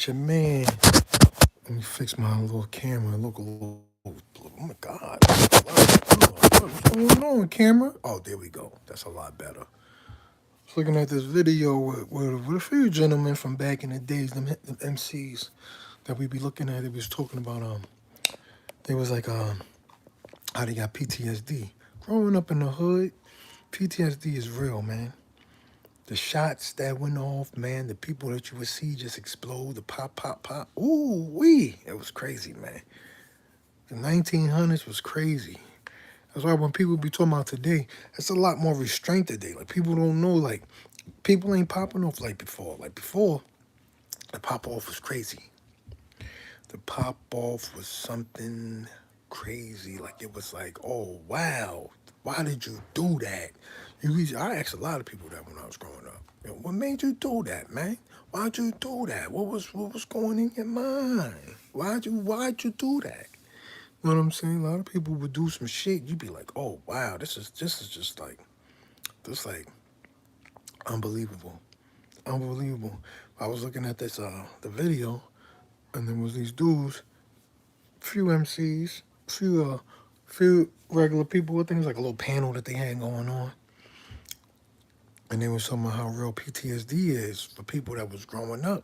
with your man. Let me fix my little camera. Look a little. Oh my God. What's going on, camera? Oh, there we go. That's a lot better. I was looking at this video with a few gentlemen from back in the days, them MCs that we be looking at. They was talking about, they was like, how they got PTSD. Growing up in the hood, PTSD is real, man. The shots that went off, man, the people that you would see just explode, the pop, pop, pop. Ooh, wee. It was crazy, man. The 1900s was crazy. That's why when people be talking about today, it's a lot more restraint today. Like, people don't know, like, people ain't popping off like before. Like, before, the pop off was crazy. The pop off was something crazy. Like, it was like, oh, wow, why did you do that? I asked a lot of people that when I was growing up. What made you do that, man? Why'd you do that? What was going in your mind? Why'd you do that? You know what I'm saying? A lot of people would do some shit. You'd be like, oh wow, this is just like unbelievable. Unbelievable. I was looking at this the video, and there was these dudes, few MCs, few regular people. I think it was like a little panel that they had going on. And they were talking about how real PTSD is for people that was growing up.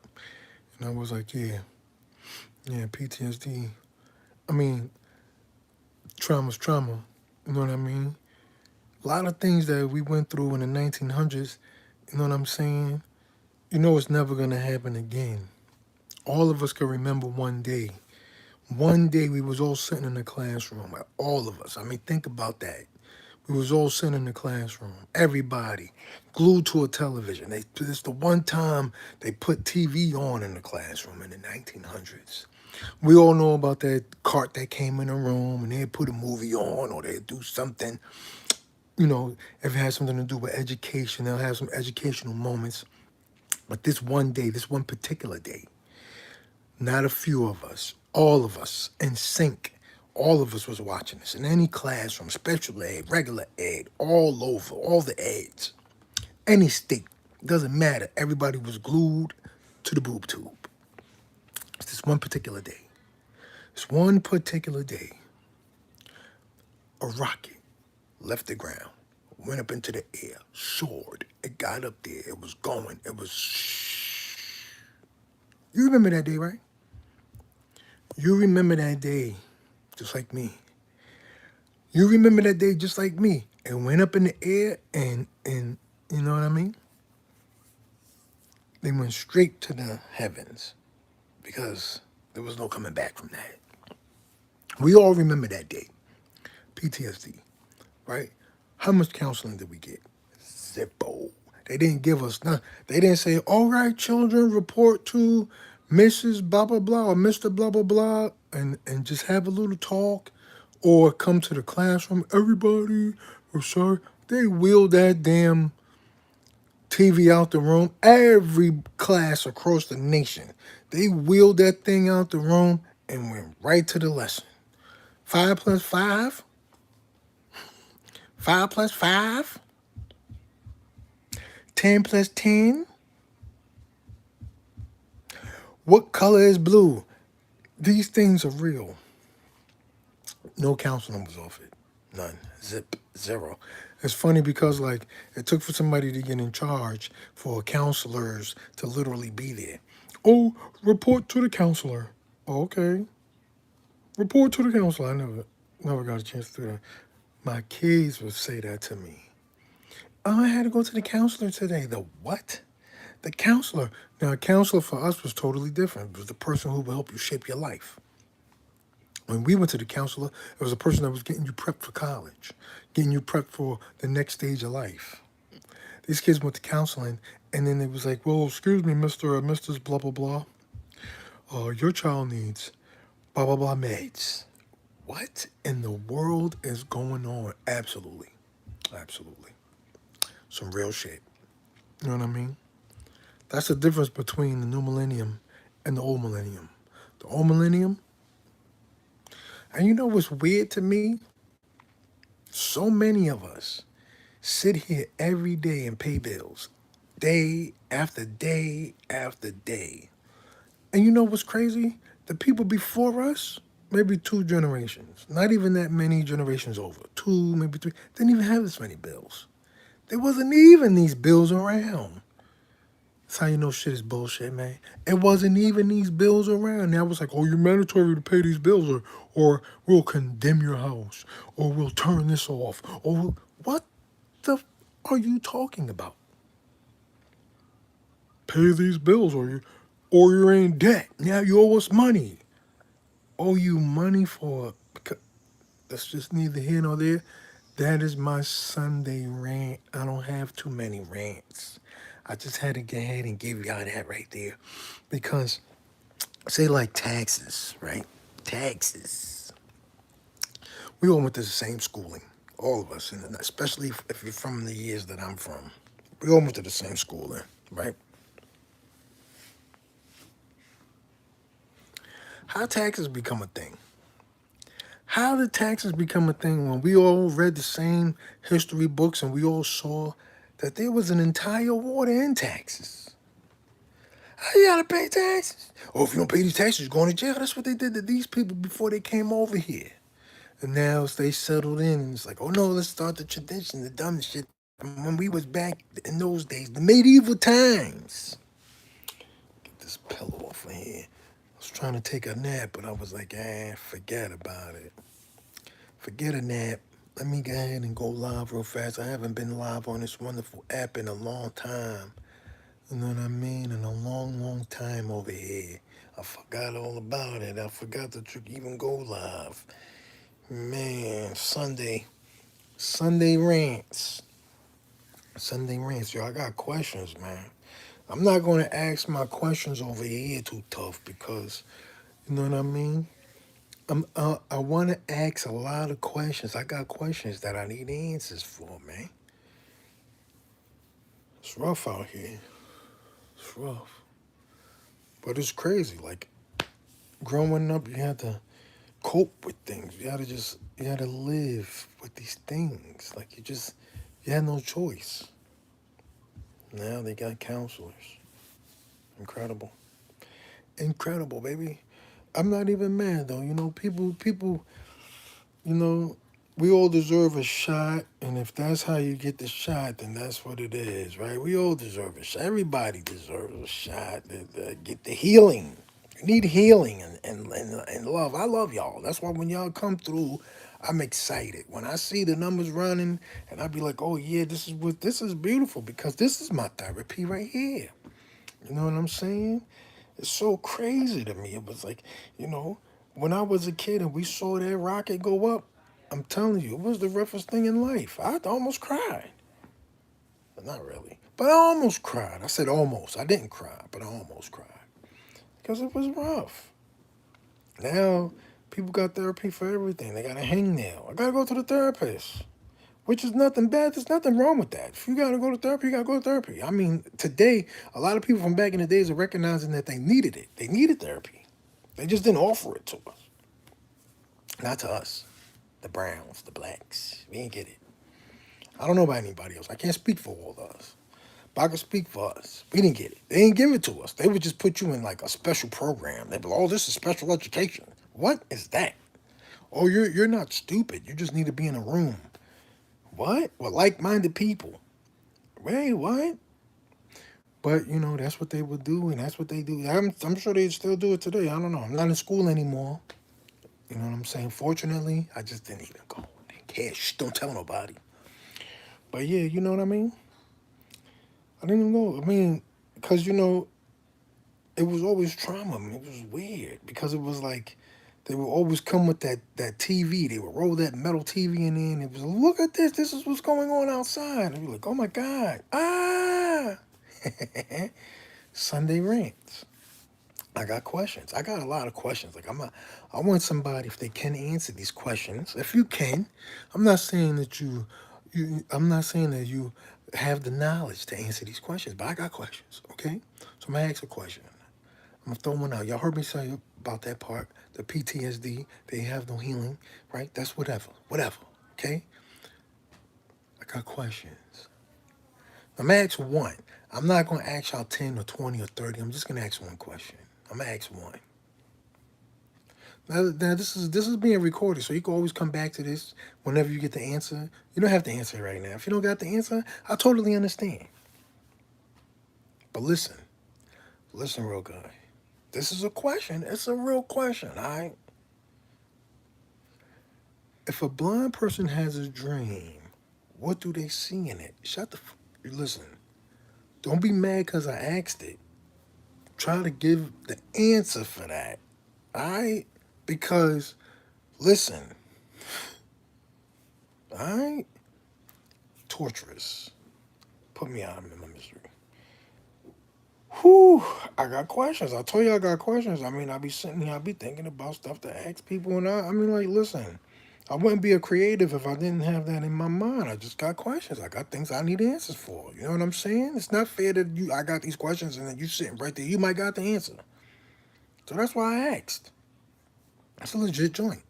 And I was like, yeah, PTSD. I mean, trauma's trauma. You know what I mean? A lot of things that we went through in the 1900s, you know what I'm saying? You know it's never going to happen again. All of us can remember one day. One day we was all sitting in the classroom, like all of us. I mean, think about that. We was all sitting in the classroom, everybody glued to a television. It's the one time they put TV on in the classroom in the 1900s. We all know about that cart that came in the room and they'd put a movie on or they'd do something. You know, if it has something to do with education, they'll have some educational moments. But this one day, this one particular day, not a few of us, all of us in sync, all of us was watching this in any classroom, special ed, regular ed, all over, all the eds, any state, doesn't matter. Everybody was glued to the boob tube. It's this one particular day. This one particular day, a rocket left the ground, went up into the air, soared. It got up there. It was going. It was. You remember that day, right? You remember that day, just like me. You remember that day, just like me. It went up in the air, and you know what I mean. They went straight to the heavens because there was no coming back from that. We all remember that day. PTSD, right? How much counseling did we get? Zippo. They didn't give us none. They didn't say, all right, children, report to Mrs. blah, blah, blah, or Mr. blah, blah, blah, and just have a little talk or come to the classroom. Everybody, or sorry. They wheeled that damn TV out the room. Every class across the nation. They wheeled that thing out the room and went right to the lesson. 5 plus 5? 5 plus 5? 10 plus 10? What color is blue? These things are real. No counseling was offered. None. Zip. Zero. It's funny because, like, it took for somebody to get in charge for counselors to literally be there. Oh, report to the counselor. Okay. Report to the counselor. I never got a chance to do that. My kids would say that to me. Oh, I had to go to the counselor today. The what? The counselor. Now, a counselor for us was totally different. It was the person who will help you shape your life. When we went to the counselor, it was a person that was getting you prepped for college, getting you prepped for the next stage of life. These kids went to counseling, and then it was like, well, excuse me, Mr. or Mrs. blah, blah, blah. Your child needs blah, blah, blah meds. What in the world is going on? Absolutely. Absolutely. Some real shit. You know what I mean? That's the difference between the new millennium and the old millennium. The old millennium, and you know what's weird to me? So many of us sit here every day and pay bills, day after day after day. And you know what's crazy? The people before us, maybe two generations, not even that many generations over, two, maybe three, didn't even have this many bills. There wasn't even these bills around. That's how you know shit is bullshit, man. It wasn't even these bills around. Now it's like, oh, you're mandatory to pay these bills, or we'll condemn your house, or we'll turn this off, what the are you talking about? Pay these bills, or you're in debt. Now you owe us money. Owe you money for? That's just neither here nor there. That is my Sunday rant. I don't have too many rants. I just had to go ahead and give y'all that right there, because say like taxes, right? Taxes. We all went to the same schooling, all of us, and especially if you're from the years that I'm from. We all went to the same schooling, right? How taxes become a thing? How did taxes become a thing when we all read the same history books and we all saw that there was an entire war to end taxes? How you gotta pay taxes? Oh, if you don't pay these taxes, you're going to jail. That's what they did to these people before they came over here. And now as they settled in, and it's like, oh no, let's start the tradition, the dumb shit. From when we was back in those days, the medieval times. Get this pillow off of here. I was trying to take a nap, but I was like, forget about it. Forget a nap. Let me go ahead and go live real fast. I haven't been live on this wonderful app in a long time. You know what I mean? In a long, long time over here. I forgot all about it. I forgot to even go live. Man, Sunday rants. Sunday rants. Yo, I got questions, man. I'm not going to ask my questions over here too tough because, you know what I mean? I want to ask a lot of questions. I got questions that I need answers for, man. It's rough out here. It's rough. But it's crazy. Like, growing up, you had to cope with things. You had to live with these things. Like, you had no choice. Now they got counselors. Incredible. Incredible, baby. I'm not even mad, though. You know, people, you know, we all deserve a shot, and if that's how you get the shot, then that's what it is, right? We all deserve a shot. Everybody deserves a shot to get the healing. You need healing and love. I love y'all. That's why when y'all come through, I'm excited. When I see the numbers running, and I be like, oh yeah, this is beautiful because this is my therapy right here. You know what I'm saying? It's so crazy to me. It was like, you know, when I was a kid and we saw that rocket go up, I'm telling you, it was the roughest thing in life. I almost cried. But not really. But I almost cried. I said almost. I didn't cry, but I almost cried. Because it was rough. Now, people got therapy for everything. They got a hangnail. I got to go to the therapist. Which is nothing bad. There's nothing wrong with that. If you got to go to therapy, you got to go to therapy. I mean, today, a lot of people from back in the days are recognizing that they needed it. They needed therapy. They just didn't offer it to us. Not to us. The browns, the blacks. We didn't get it. I don't know about anybody else. I can't speak for all of us. But I can speak for us. We didn't get it. They didn't give it to us. They would just put you in like a special program. They'd be like, oh, this is special education. What is that? Oh, you're not stupid. You just need to be in a room. What? With like-minded people. Wait, what? But you know, that's what they would do, and that's what they do. I'm sure they still do it today. I don't know. I'm not in school anymore. You know what I'm saying? Fortunately, I just didn't even go. Didn't care. Shh, don't tell nobody. But yeah, you know what I mean? I didn't even go. I mean, because you know, it was always trauma. I mean, it was weird because it was like they would always come with that TV. They would roll that metal TV in there, and it was, look at this. This is what's going on outside. And you're like, oh my God. Ah! Sunday rants. I got questions. I got a lot of questions. I want somebody if they can answer these questions. If you can, I'm not saying that I'm not saying that you have the knowledge to answer these questions, but I got questions. Okay, so I'm gonna ask a question. I'm gonna throw one out. Y'all heard me say about that part, the PTSD. They have no healing, right? That's whatever. Okay, I got questions. I'm gonna ask one. I'm not gonna ask y'all 10 or 20 or 30. I'm just gonna ask one question. I'm gonna ask one. Now this is being recorded, so you can always come back to this whenever you get the answer. You don't have to answer it right now. If you don't got the answer, I totally understand. But listen real good. This is a question. It's a real question, all right? If a blind person has a dream, what do they see in it? Listen, don't be mad because I asked it. Try to give the answer for that, all right? Because, listen, all right? Torturous. Put me out of my misery. Whew, I got questions. I told you I got questions. I mean, I be sitting here, I be thinking about stuff to ask people, and I mean, like, listen, I wouldn't be a creative if I didn't have that in my mind. I just got questions. I got things I need answers for. You know what I'm saying? It's not fair that I got these questions and then you sitting right there. You might got the answer. So that's why I asked. That's a legit joint.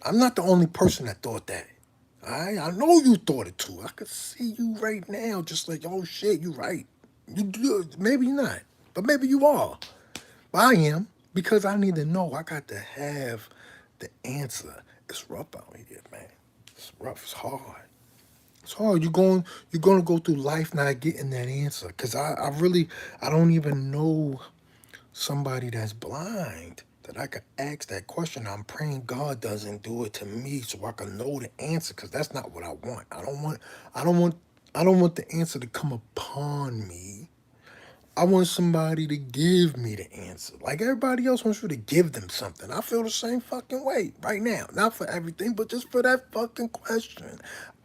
I'm not the only person that thought that. I know you thought it too. I could see you right now, just like, oh shit, you right. You do, maybe not, but maybe you are. But I am because I need to know. I got to have the answer. It's rough out here, man. It's rough. It's hard. It's hard. You're gonna go through life not getting that answer. Cause I don't even know somebody that's blind that I could ask that question. I'm praying God doesn't do it to me so I can know the answer. Cause that's not what I want. I don't want I don't want the answer to come upon me. I want somebody to give me the answer. Like everybody else wants you to give them something. I feel the same fucking way right now. Not for everything, but just for that fucking question.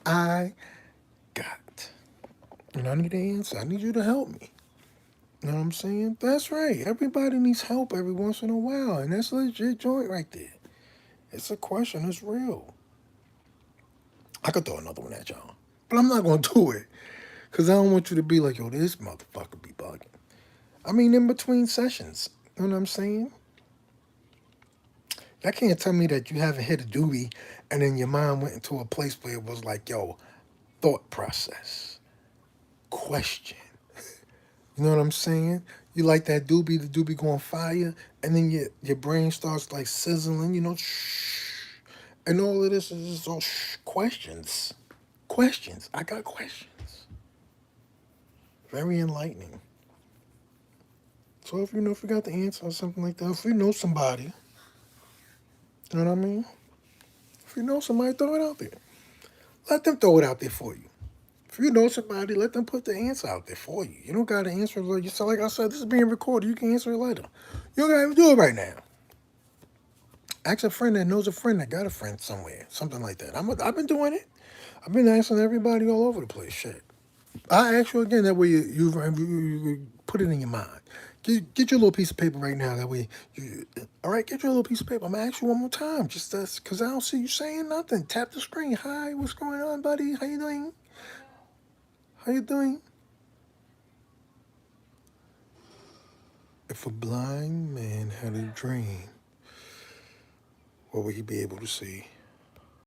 I got. And I need the answer. I need you to help me. You know what I'm saying? That's right. Everybody needs help every once in a while. And that's a legit joint right there. It's a question. It's real. I could throw another one at y'all. But I'm not going to do it. Because I don't want you to be like, yo, this motherfucker be bugging. I mean, in between sessions. You know what I'm saying? Y'all can't tell me that you haven't hit a doobie and then your mind went into a place where it was like, yo, thought process, question. You know what I'm saying? You like that doobie, the doobie go on fire, and then your brain starts like sizzling, shh. And all of this is just all questions. Questions. I got questions. Very enlightening. So if you got the answer or something like that, if you know somebody, you know what I mean? If you know somebody, throw it out there. Let them throw it out there for you. If you know somebody, let them put the answer out there for you. You don't got to answer it like you said. Like I said, this is being recorded. You can answer it later. You don't got to even do it right now. Ask a friend that knows a friend that got a friend somewhere. Something like that. I've been doing it. I've been asking everybody all over the place. Shit. I ask you again. That way you put it in your mind. Get your little piece of paper right now. That way all right, get your little piece of paper. I'm going to ask you one more time. Just because I don't see you saying nothing. Tap the screen. Hi, what's going on, buddy? How you doing? How you doing? If a blind man had a dream, what would he be able to see?